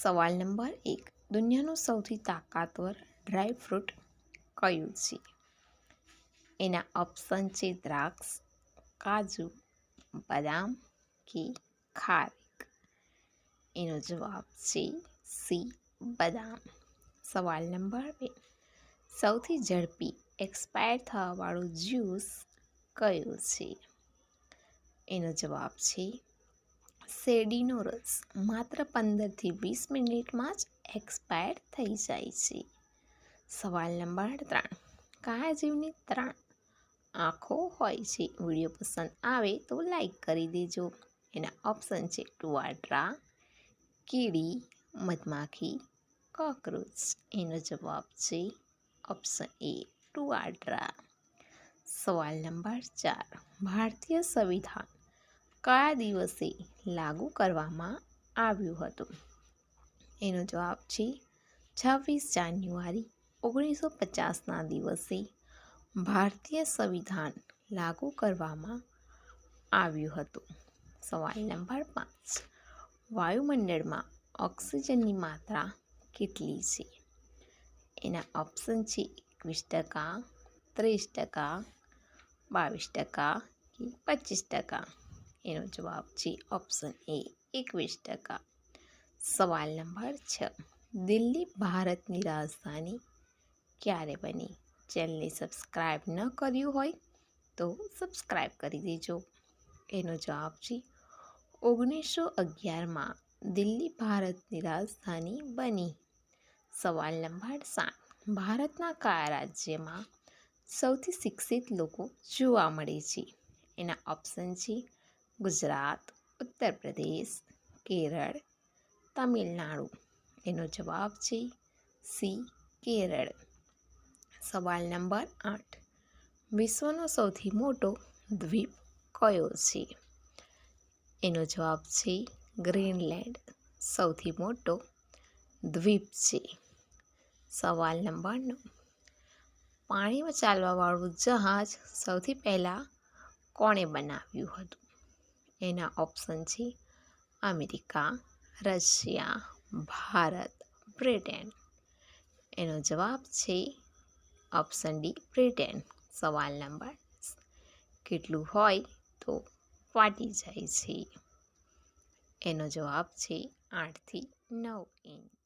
સવાલ નંબર 1. દુનિયાનું સૌથી તાકાતવર ડ્રાયફ્રૂટ કયું છે? એના ઓપ્શન છે દ્રાક્ષ, કાજુ, બદામ કે ખારેક. એનો જવાબ છે સી, બદામ. સવાલ નંબર 2. સૌથી ઝડપી એક્સપાયર થવાવાળું જ્યુસ કયું છે? એનો જવાબ છે શેરડીનો રસ. માત્ર 15થી 20 મિનિટમાં જ એક્સપાયર થઈ જાય છે. સવાલ નંબર 3. કયા જીવની 3 આંખો હોય છે? વિડીયો પસંદ આવે તો લાઈક કરી દેજો. એના ઓપ્શન છે ટુવાડરા, કીડી, મધમાખી, કોકરોચ. એનો જવાબ છે ઓપ્શન એ ટુવાડરા. સવાલ નંબર 4. ભારતીય સંવિધાન કયા દિવસે લાગુ કરવામાં આવ્યું હતું? એનો જવાબ છે 26 જાન્યુઆરી 1950ના દિવસે ભારતીય સંવિધાન લાગુ કરવામાં આવ્યું હતું. સવાલ નંબર 5. વાયુમંડળમાં ઓક્સિજનની માત્રા કેટલી છે? એના ઓપ્શન છે 21%, 30%, 22% કે 25%. એનો જવાબ છે ઓપ્શન એ 21%. સવાલ નંબર 6. દિલ્હી ભારતની રાજધાની ક્યારે બની? ચેનલને સબસ્ક્રાઈબ ન કર્યું હોય તો સબસ્ક્રાઈબ કરી દેજો. એનો જવાબ છે 1911માં દિલ્હી ભારતની રાજધાની બની. સવાલ નંબર 7. ભારતના કયા રાજ્યમાં સૌથી શિક્ષિત લોકો જોવા મળે છે? એના ઓપ્શન છે ગુજરાત, ઉત્તર પ્રદેશ, કેરળ, તમિલનાડુ. એનો જવાબ છે સી, કેરળ. સવાલ નંબર 8. વિશ્વનો સૌથી મોટો દ્વીપ કયો છે? એનો જવાબ છે ગ્રીનલેન્ડ સૌથી મોટો દ્વીપ છે. સવાલ નંબર 9. પાણીમાં ચાલવાવાળું જહાજ સૌથી પહેલાં કોણે બનાવ્યું હતું? એના ઓપ્શન છે અમેરિકા, રશિયા, ભારત, બ્રિટન. એનો જવાબ છે ઓપ્શન ડી, બ્રિટન. સવાલ નંબર 10. કેટલું હોય તો ફાટી જાય છે? એનો જવાબ છે 8 થી 9 ઇંચ.